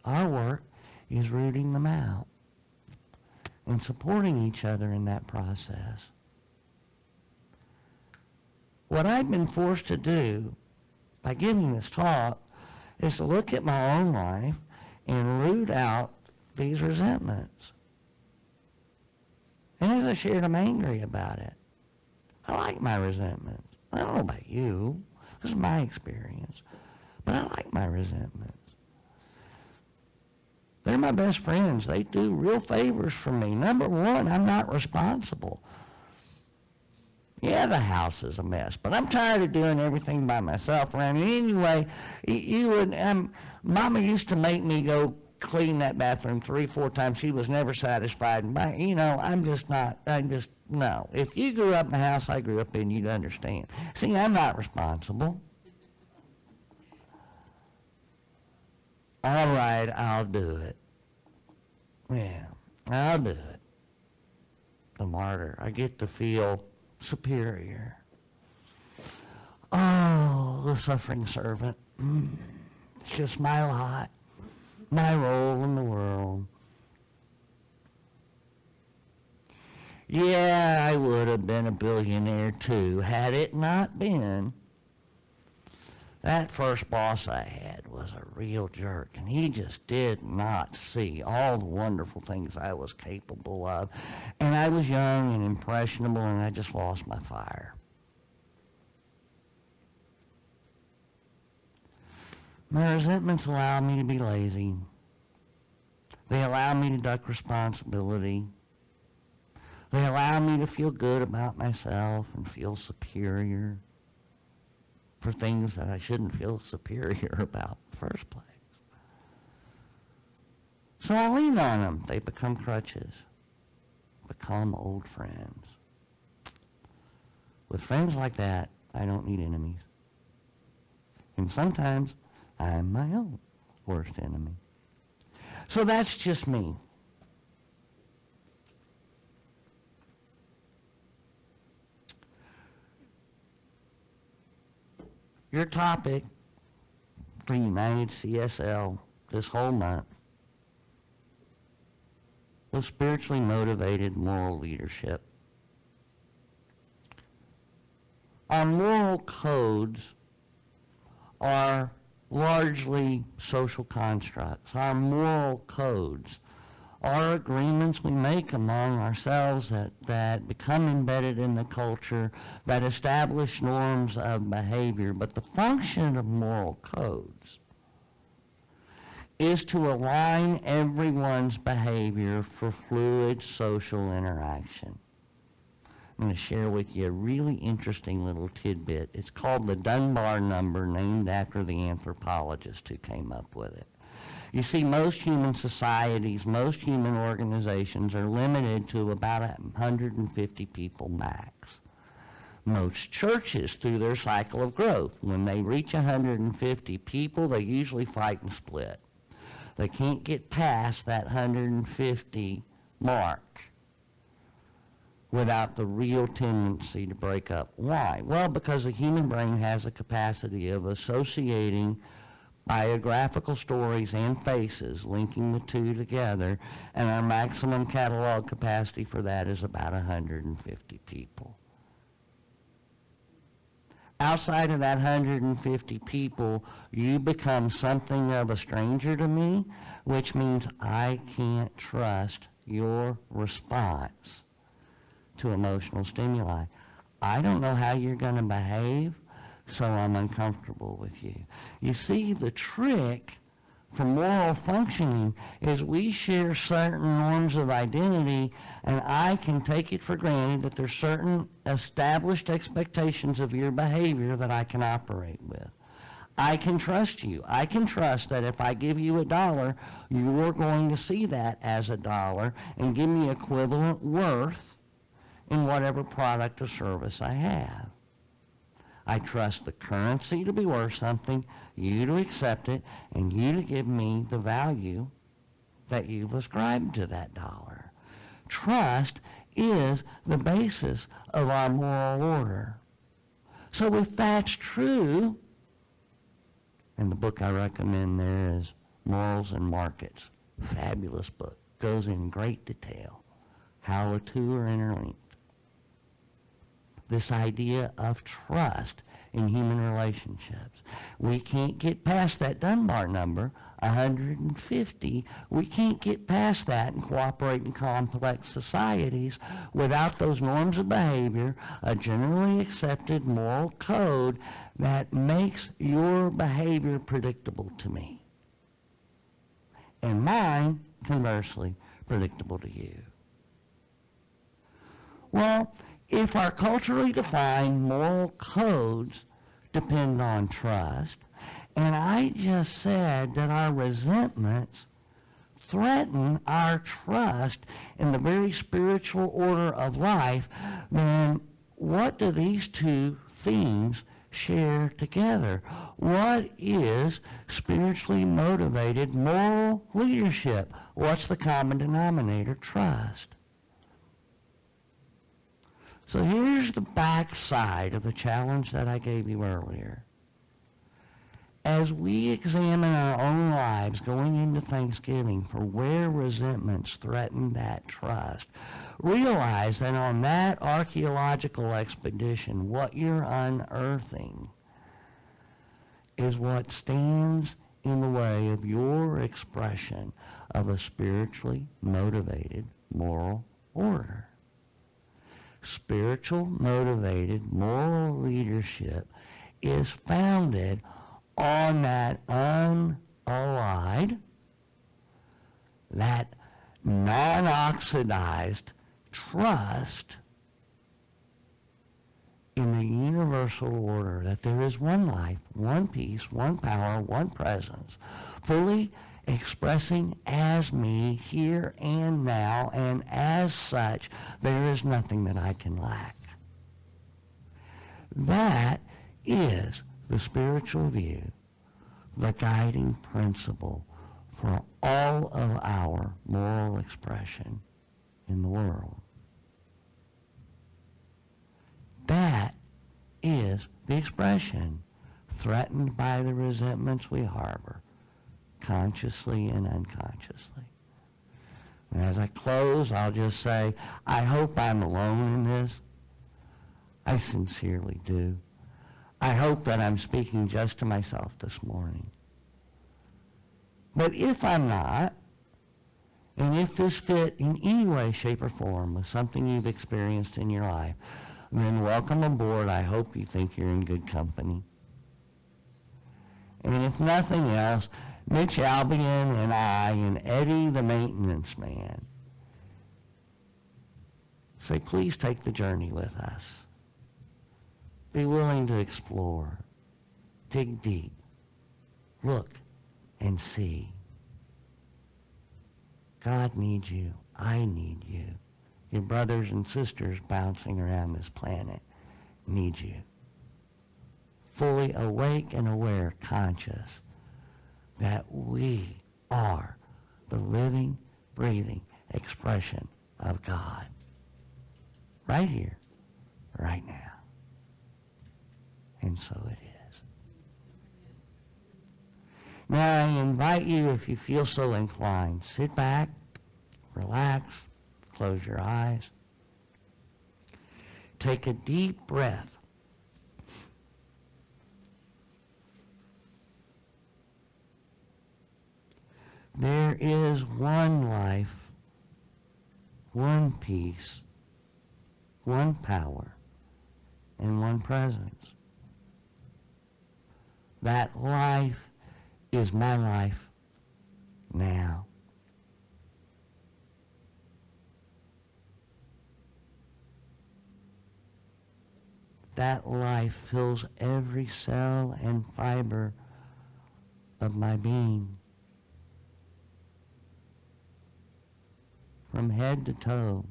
Our work is rooting them out and supporting each other in that process. What I've been forced to do by giving this talk is to look at my own life and root out these resentments. And as I shared, I'm angry about it. I like my resentments. I don't know about you. This is my experience. But I like my resentments. They're my best friends. They do real favors for me. Number one, I'm not responsible. Yeah, the house is a mess, but I'm tired of doing everything by myself around here. Anyway, Mama used to make me go clean that bathroom 3-4 times. She was never satisfied. No. If you grew up in the house I grew up in, you'd understand. See, I'm not responsible. All right, I'll do it. Yeah, I'll do it. The martyr. I get to feel superior. Oh, the suffering servant. It's just my lot, my role in the world. Yeah, I would have been a billionaire too, had it not been that first boss I had was a real jerk, and he just did not see all the wonderful things I was capable of. And I was young and impressionable, and I just lost my fire. My resentments allow me to be lazy. They allow me to duck responsibility. They allow me to feel good about myself and feel superior for things that I shouldn't feel superior about in the first place. So I lean on them. They become crutches, become old friends. With friends like that, I don't need enemies. And sometimes I'm my own worst enemy. So that's just me. Your topic for United CSL this whole month was spiritually motivated moral leadership. Our moral codes are largely social constructs. Our moral codes are agreements we make among ourselves that become embedded in the culture, that establish norms of behavior. But the function of moral codes is to align everyone's behavior for fluid social interaction. I'm going to share with you a really interesting little tidbit. It's called the Dunbar number, named after the anthropologist who came up with it. You see, most human societies, most human organizations are limited to about 150 people max. Most churches, through their cycle of growth, when they reach 150 people, they usually fight and split. They can't get past that 150 mark without the real tendency to break up. Why? Well, because the human brain has a capacity of associating biographical stories and faces, linking the two together, and our maximum catalog capacity for that is about 150 people. Outside of that 150 people, you become something of a stranger to me, which means I can't trust your response to emotional stimuli. I don't know how you're going to behave, so I'm uncomfortable with you. You see, the trick for moral functioning is we share certain norms of identity, and I can take it for granted that there's certain established expectations of your behavior that I can operate with. I can trust you. I can trust that if I give you $1, you're going to see that as $1 and give me equivalent worth in whatever product or service I have. I trust the currency to be worth something, you to accept it, and you to give me the value that you've ascribed to that dollar. Trust is the basis of our moral order. So if that's true, and the book I recommend there is Morals and Markets, fabulous book, goes in great detail how the two are interlinked. This idea of trust in human relationships. We can't get past that Dunbar number, 150. We can't get past that and cooperate in complex societies without those norms of behavior, a generally accepted moral code that makes your behavior predictable to me. And mine, conversely, predictable to you. Well, if our culturally defined moral codes depend on trust, and I just said that our resentments threaten our trust in the very spiritual order of life, then what do these two themes share together? What is spiritually motivated moral leadership? What's the common denominator? Trust. So here's the backside of the challenge that I gave you earlier. As we examine our own lives going into Thanksgiving for where resentments threaten that trust, realize that on that archaeological expedition, what you're unearthing is what stands in the way of your expression of a spiritually motivated moral order. Spiritual motivated moral leadership is founded on that unallied, that non-oxidized trust in the universal order that there is one life, one peace, one power, one presence, fully expressing as me here and now, and as such, there is nothing that I can lack. That is the spiritual view, the guiding principle for all of our moral expression in the world. That is the expression threatened by the resentments we harbor, consciously and unconsciously. And as I close, I'll just say, I hope I'm alone in this. I sincerely do. I hope that I'm speaking just to myself this morning. But if I'm not, and if this fit in any way, shape, or form with something you've experienced in your life, then welcome aboard. I hope you think you're in good company. And if nothing else, Mitch Albion and I and Eddie the maintenance man Say, please take the journey with us. Be willing to explore, dig deep, look and see. God needs you. I need you. Your brothers and sisters bouncing around this planet need you. Fully awake and aware, conscious that we are the living, breathing expression of God. Right here, right now. And so it is. Now I invite you, if you feel so inclined, sit back, relax, close your eyes. Take a deep breath. There is one life, one peace, one power, and one presence. That life is my life now. That life fills every cell and fiber of my being. From head to toe.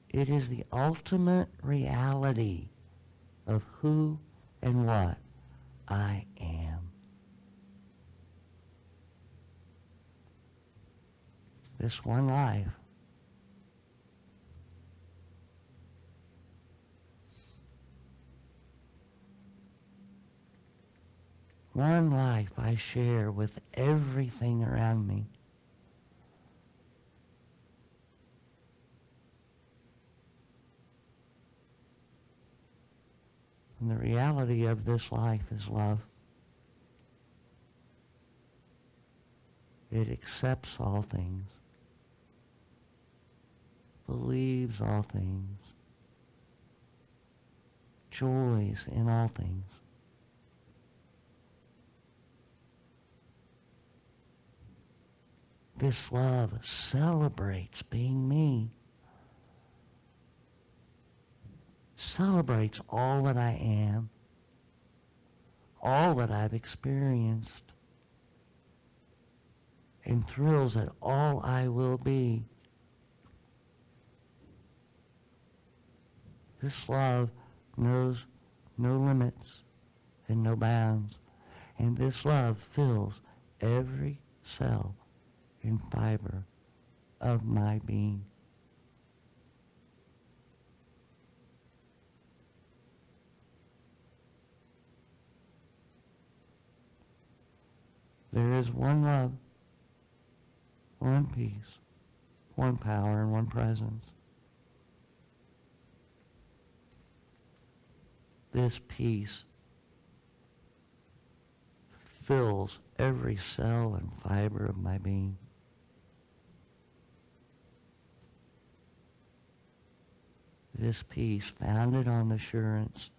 It is the ultimate reality of who and what I am. This one life. One life I share with everything around me. And the reality of this life is love. It accepts all things, believes all things, joys in all things. This love celebrates being me. Celebrates all that I am, all that I've experienced, and thrills at all I will be. This love knows no limits and no bounds, and this love fills every cell and fiber of my being. There is one love, one peace, one power, and one presence. This peace fills every cell and fiber of my being. This peace founded on the assurance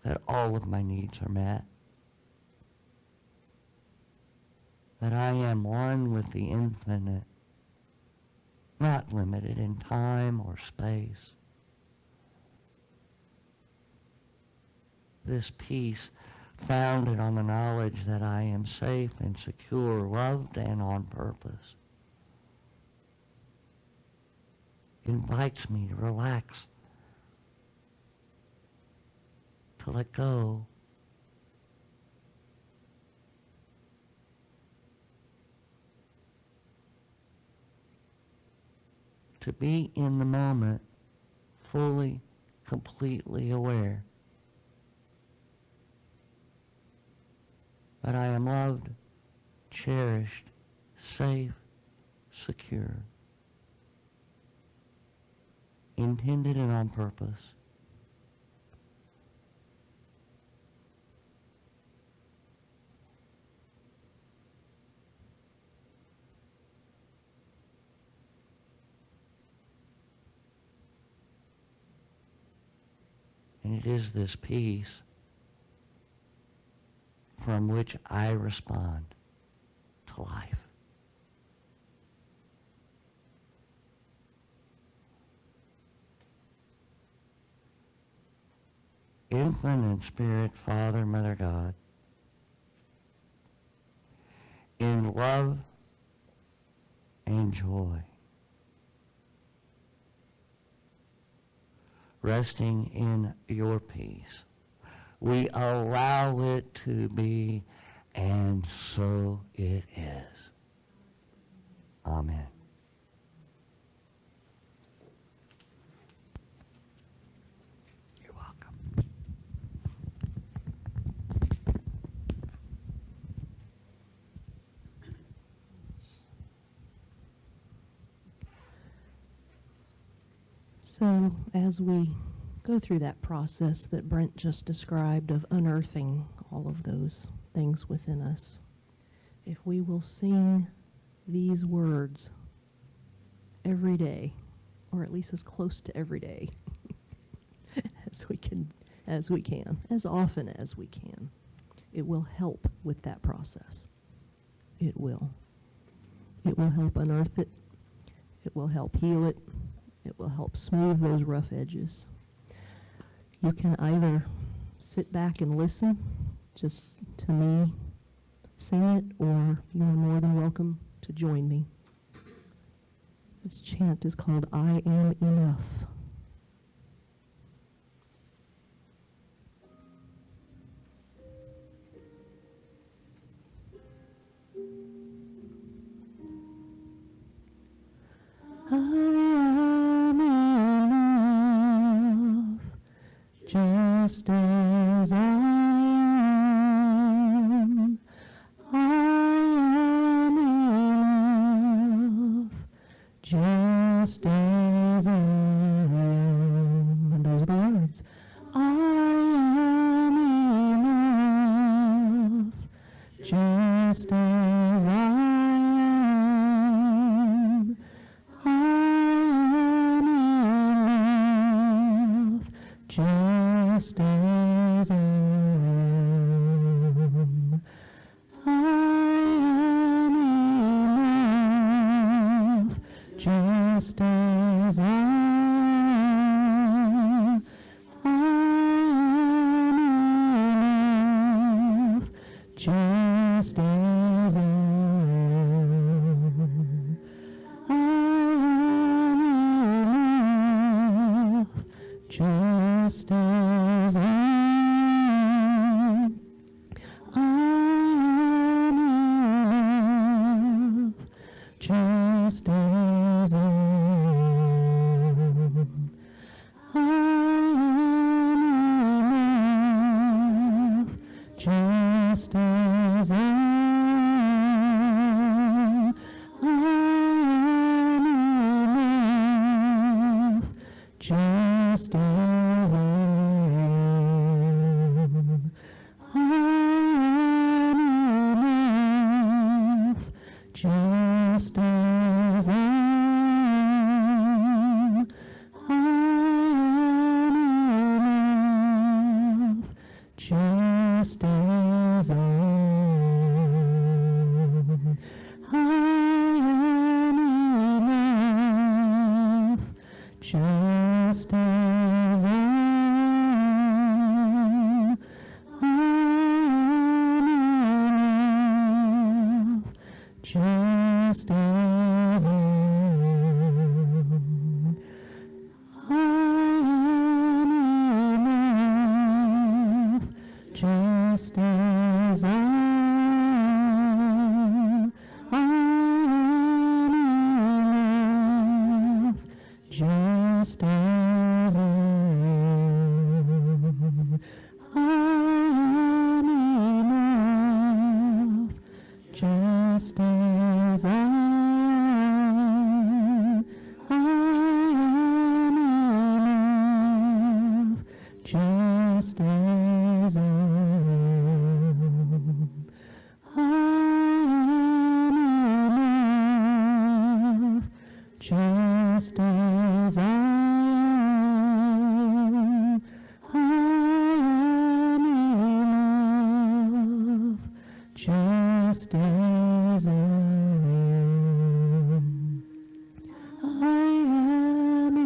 that all of my needs are met, that I am one with the infinite, not limited in time or space. This peace founded on the knowledge that I am safe and secure, loved and on purpose, invites me to relax, to let go, to be in the moment, fully, completely aware that I am loved, cherished, safe, secure, intended and on purpose. And it is this peace from which I respond. to life. Infinite Spirit, Father, Mother God, in love and joy, resting in your peace, we allow it to be, and so it is. Amen. You're welcome. So as we go through that process that Brent just described of unearthing all of those things within us, if we will sing these words every day, or at least as close to every day as we can, as often as we can, it will help with that process. It will. It will help unearth it. It will help heal it. It will help smooth those rough edges. You can either sit back and listen just to me sing it, or you are more than welcome to join me. This chant is called I Am Enough. I am enough, just as I am. I am enough, just as I am. And those are the words. I am enough, just as I am. I am enough, just as I am. I am enough, just as I am. I am enough, just as I am. I am enough, just as I am. I am enough, just as I am. I am enough, just as I am. I am enough, just as I am. I am enough, just as I am. I am enough, just as I am. I am enough, just as I am. I am enough, just as I am. I am enough, just as I am. I am enough, just as I am. I am enough, just as I am. I am enough, just as I am. I am enough, just as I am. I am enough, just as I am. I am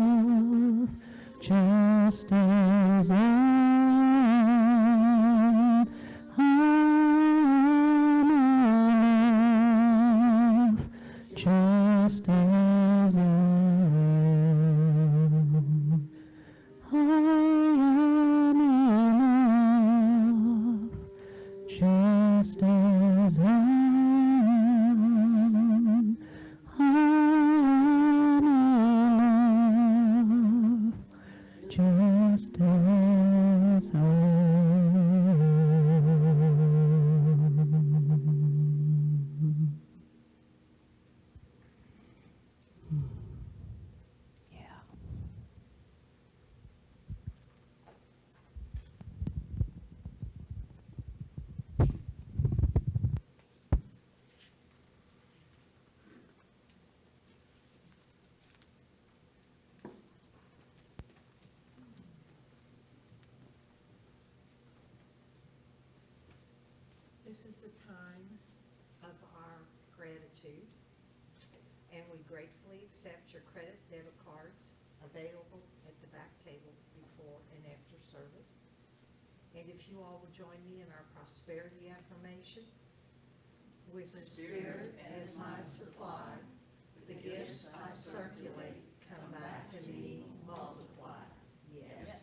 enough, just as I am. I am enough, just as I am. I am enough, just as I am. I am enough, just as I am. Yeah. This is the time of our gratitude, and we gratefully accept your credit debit cards available at the back table before and after service. And if you all will join me in our prosperity affirmation. With spirit as my supply, the gifts I circulate come back to me multiplied. Yes.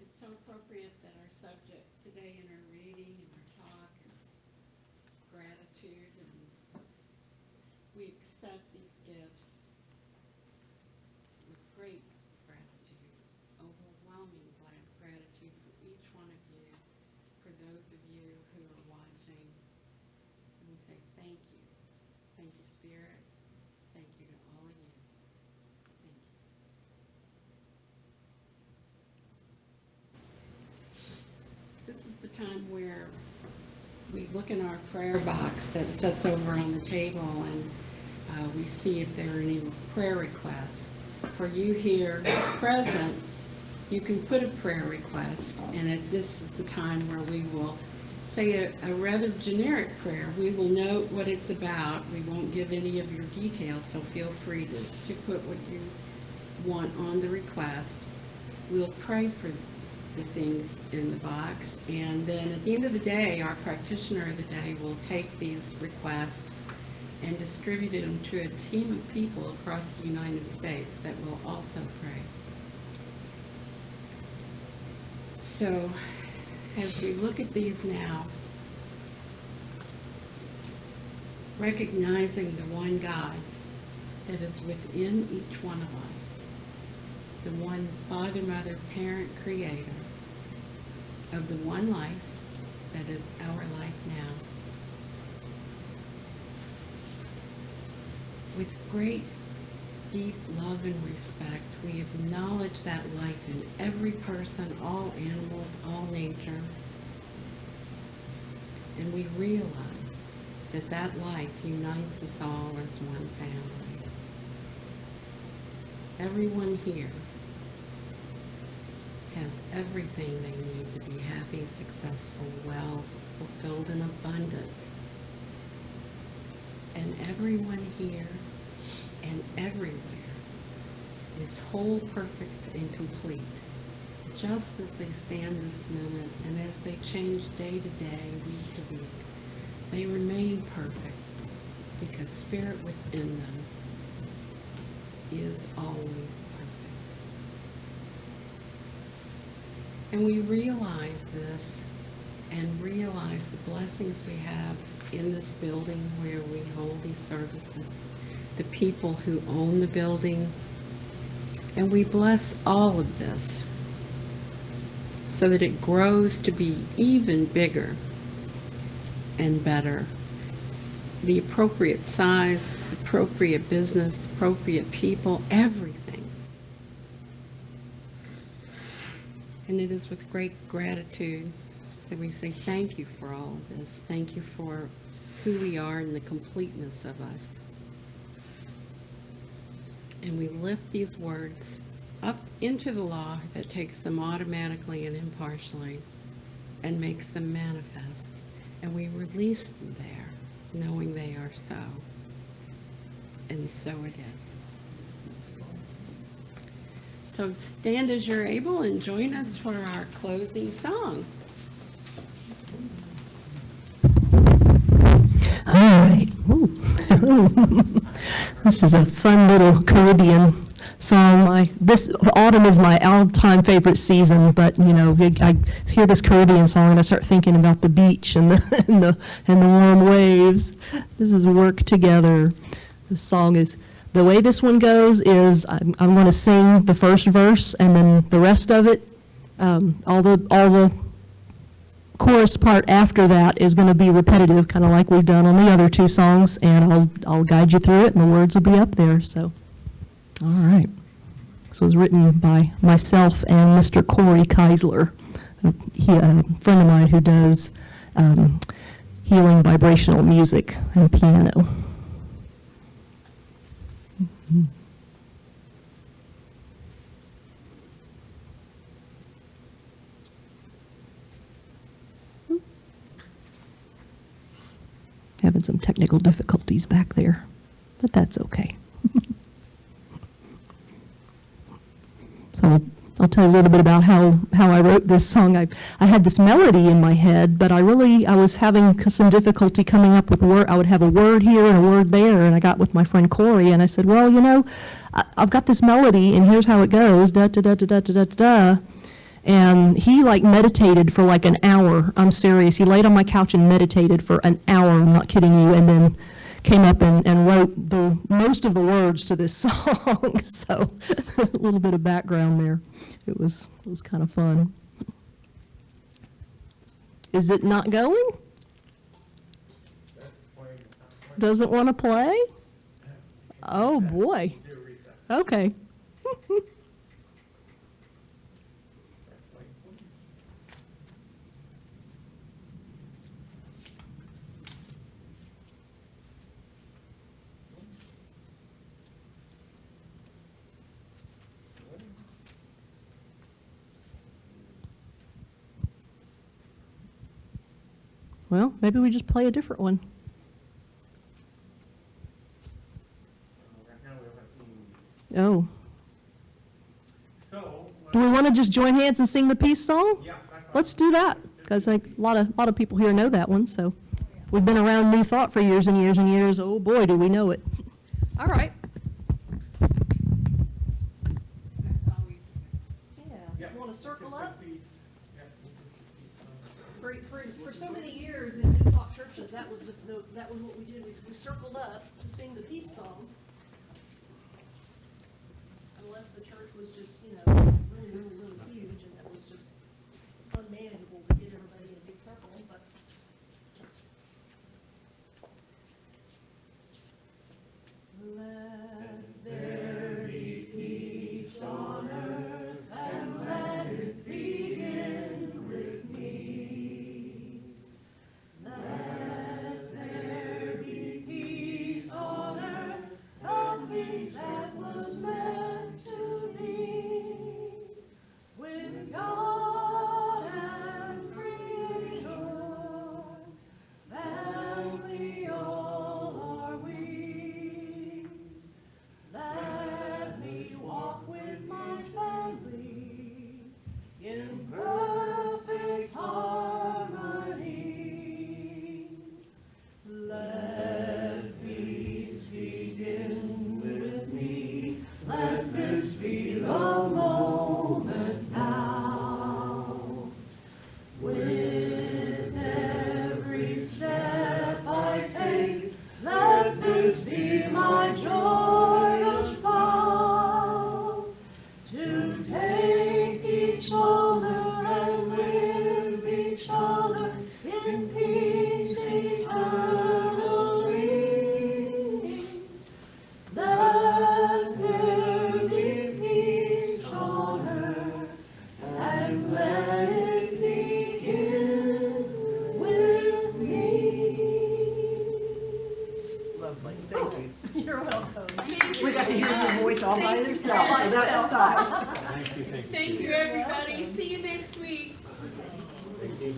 It's so appropriate that our subject today in our reading and our talk is gratitude, and we accept these gifts with great gratitude, overwhelming gratitude for each one of you, for those of you who are watching. And we say thank you. Thank you, Spirit. Thank you to all of you. Thank you. This is the time where we look in our prayer box that sits over on the table, and we see if there are any prayer requests. For you here present, you can put a prayer request, and this is the time where we will say a rather generic prayer. We will note what it's about. We won't give any of your details, so feel free to put what you want on the request. We'll pray for the things in the box, and then at the end of the day, our practitioner of the day will take these requests and distribute them to a team of people across the United States that will also pray. So, as we look at these now, recognizing the one God that is within each one of us, the one Father, Mother, Parent, Creator of the one life that is our life now. With great, deep love and respect, we acknowledge that life in every person, all animals, all nature, and we realize that that life unites us all as one family. Everyone here has everything they need to be happy, successful, well, fulfilled, and abundant. And everyone here and everywhere is whole, perfect, and complete, just as they stand this minute and as they change day to day, week to week. They remain perfect because Spirit within them is always perfect. And we realize this and realize the blessings we have in this building where we hold these services, the people who own the building, and we bless all of this so that it grows to be even bigger and better. The appropriate size, the appropriate business, the appropriate people, everything. And it is with great gratitude that we say thank you for all of this. Thank you for who we are and the completeness of us. And we lift these words up into the law that takes them automatically and impartially and makes them manifest. And we release them there, knowing they are so. And so it is. So stand as you're able and join us for our closing song. All right. Ooh. This is a fun little Caribbean song. This autumn is my all-time favorite season, but you know, I hear this Caribbean song and I start thinking about the beach and the warm waves. This is Work Together. This song is, the way this one goes is I'm going to sing the first verse, and then the rest of it, all the chorus part after that is going to be repetitive, kind of like we've done on the other two songs, and I'll guide you through it, and the words will be up there. So, all right. This was written by myself and Mr. Corey Keisler, a friend of mine who does healing vibrational music and piano. Having some technical difficulties back there, but that's okay. So I'll tell you a little bit about how I wrote this song. I had this melody in my head, but I was having some difficulty coming up with word. I would have a word here and a word there, and I got with my friend Corey, and I said, well, you know, I've got this melody, and here's how it goes, da da da da da da da da. And he like meditated for like an hour. I'm serious. He laid on my couch and meditated for an hour. I'm not kidding you. And then came up and wrote most of the words to this song. So a little bit of background there. It was kind of fun. Is it not going? Doesn't want to play? Oh boy. Okay. Well, maybe we just play a different one. Oh. Do we want to just join hands and sing the peace song? Yeah. Let's do that, because like, a lot of people here know that one. So we've been around New Thought for years and years and years. Oh boy, do we know it. All right. Yeah. Want to circle up? For so many years in New Thought churches, that was what we did. We circled up to sing the peace song. Unless the church was just, you know, really, really, really huge, and it was just unmanageable to get everybody in a big circle. But let there be peace on earth, and let it begin with me. Let there be peace on earth, the peace that was meant to be. take each other and live each other in peace eternally. That there be peace on earth, and let it begin with me. Lovely, thank you. You're welcome. We got to hear your voice all by yourself, so that was nice. Thank you, thank you. Thank you, everybody. See you next week. Thank you.